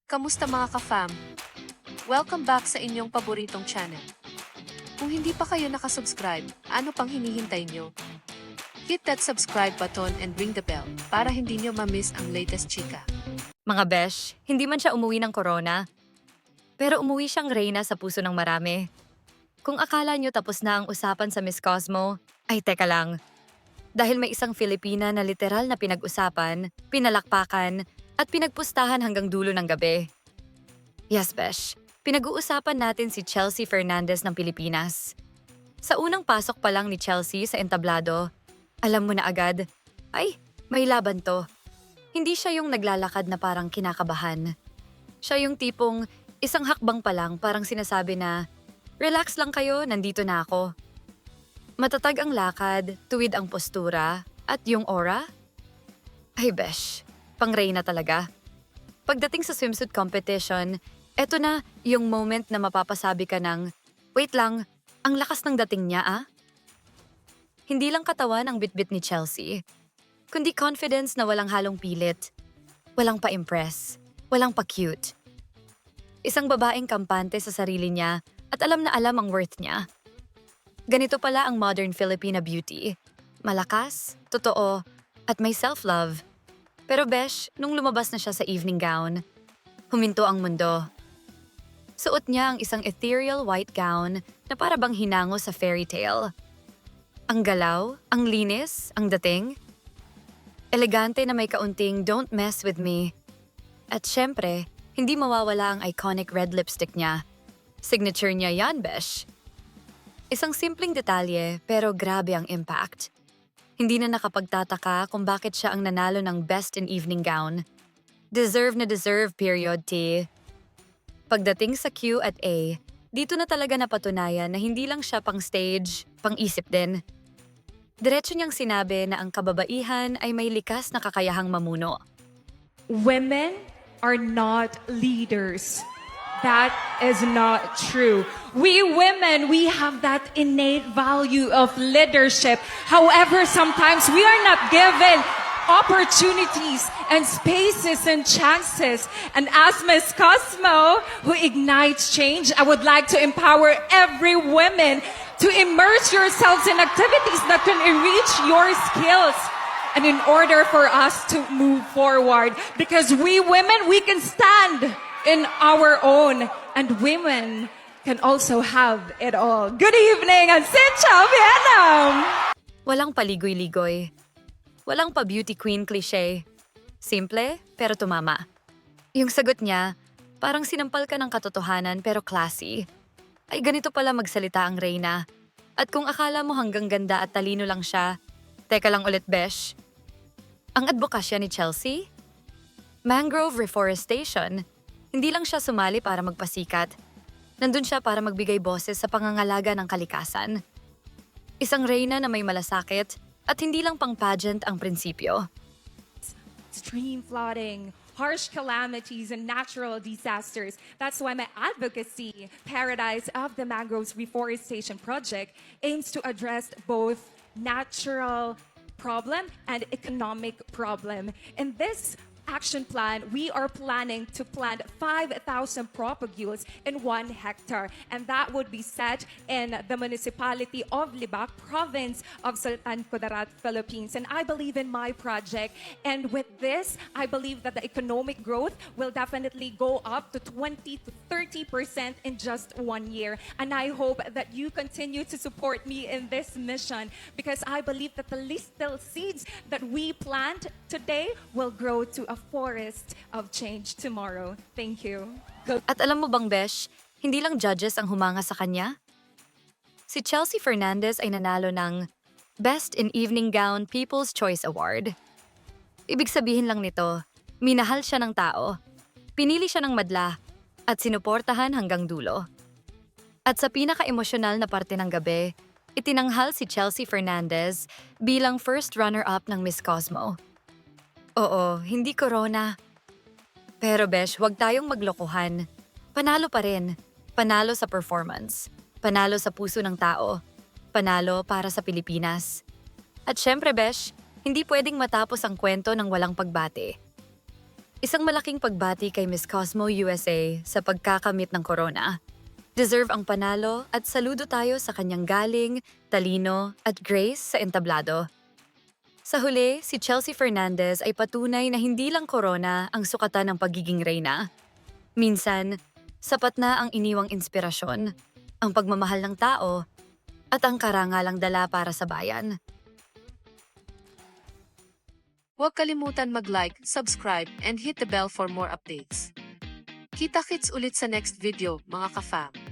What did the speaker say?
Kamusta mga ka-fam? Welcome back sa inyong paboritong channel. Kung hindi pa kayo nakasubscribe, ano pang hinihintay nyo? Hit that subscribe button and ring the bell para hindi nyo ma-miss ang latest chika. Mga besh, hindi man siya umuwi ng corona, pero umuwi siyang reyna sa puso ng marami. Kung akala nyo tapos na ang usapan sa Miss Cosmo, ay teka lang. Dahil may isang Filipina na literal na pinag-usapan, pinalakpakan, at pinagpustahan hanggang dulo ng gabi. Yes, besh. Pinag-uusapan natin si Chelsea Fernandez ng Pilipinas. Sa unang pasok pa lang ni Chelsea sa entablado, alam mo na agad, ay, may laban to. Hindi siya yung naglalakad na parang kinakabahan. Siya yung tipong isang hakbang pa lang parang sinasabi na, relax lang kayo, nandito na ako. Matatag ang lakad, tuwid ang postura, at yung aura? Ay besh, pang-reyna talaga. Pagdating sa swimsuit competition, eto na yung moment na mapapasabi ka ng, wait lang, ang lakas ng dating niya ah? Hindi lang katawan ang bitbit ni Chelsea, kundi confidence na walang halong pilit, walang pa-impress, walang pa-cute. Isang babaeng kampante sa sarili niya at alam na alam ang worth niya. Ganito pala ang modern Filipina beauty. Malakas, totoo, at may self-love. Pero besh, nung lumabas na siya sa evening gown, huminto ang mundo. Suot niya ang isang ethereal white gown na para bang hinango sa fairy tale. Ang galaw, ang linis, ang dating. Elegante na may kaunting don't mess with me. At syempre, hindi mawawala ang iconic red lipstick niya. Signature niya yan, besh. Isang simpleng detalye pero grabe ang impact. Hindi na nakapagtataka kung bakit siya ang nanalo ng Best in Evening Gown. Deserve na deserve, period, T. Pagdating sa Q at A, dito na talaga napatunayan na hindi lang siya pang stage, pang isip din. Diretso niyang sinabi na ang kababaihan ay may likas na kakayahang mamuno. Women are not leaders. That is not true. We women, we have that innate value of leadership. However, sometimes we are not given opportunities and spaces and chances. And as Miss Cosmo, who ignites change, I would like to empower every woman to immerse yourselves in activities that can enrich your skills. And in order for us to move forward, because we women, we can stand in our own, and women can also have it all. Good evening, and sit ciao, Vietnam! Walang paligoy-ligoy. Walang pa-beauty queen cliche. Simple, pero tumama. Yung sagot niya, parang sinampal ka ng katotohanan pero classy. Ay ganito pala magsalita ang reyna. At kung akala mo hanggang ganda at talino lang siya, teka lang ulit, besh. Ang advokasya ni Chelsea? Mangrove reforestation. Hindi lang siya sumali para magpasikat. Nandun siya para magbigay boses sa pangangalaga ng kalikasan. Isang reyna na may malasakit at hindi lang pang pageant ang prinsipyo. Stream flooding, harsh calamities, and natural disasters. That's why my advocacy, Paradise of the Mangroves Reforestation Project, aims to address both natural problem and economic problem. In this action plan, we are planning to plant 5,000 propagules in 1 hectare, and that would be set in the municipality of Libak, province of Sultan Kudarat, Philippines. And I believe in my project, and with this, I believe that the economic growth will definitely go up to 20 to 30% in just 1 year. And I hope that you continue to support me in this mission, because I believe that the little seeds that we plant today will grow to a forest of change tomorrow. Thank you. At alam mo bang, besh, hindi lang judges ang humanga sa kanya? Si Chelsea Fernandez ay nanalo ng Best in Evening Gown People's Choice Award. Ibig sabihin lang nito, minahal siya ng tao, pinili siya ng madla, at sinuportahan hanggang dulo. At sa pinaka-emosyonal na parte ng gabi, itinanghal si Chelsea Fernandez bilang first runner-up ng Miss Cosmo. Oo, hindi corona. Pero besh, huwag tayong maglokohan. Panalo pa rin. Panalo sa performance. Panalo sa puso ng tao. Panalo para sa Pilipinas. At syempre besh, hindi pwedeng matapos ang kwento ng walang pagbate. Isang malaking pagbati kay Miss Cosmo USA sa pagkakamit ng corona. Deserve ang panalo at saludo tayo sa kanyang galing, talino at grace sa entablado. Sa huli, si Chelsea Fernandez ay patunay na hindi lang corona ang sukatan ng pagiging reyna. Minsan, sapat na ang iniwang inspirasyon, ang pagmamahal ng tao, at ang karangalang dala para sa bayan. Huwag kalimutan mag-like, subscribe, and hit the bell for more updates. Kita-kits ulit sa next video, mga ka-fam.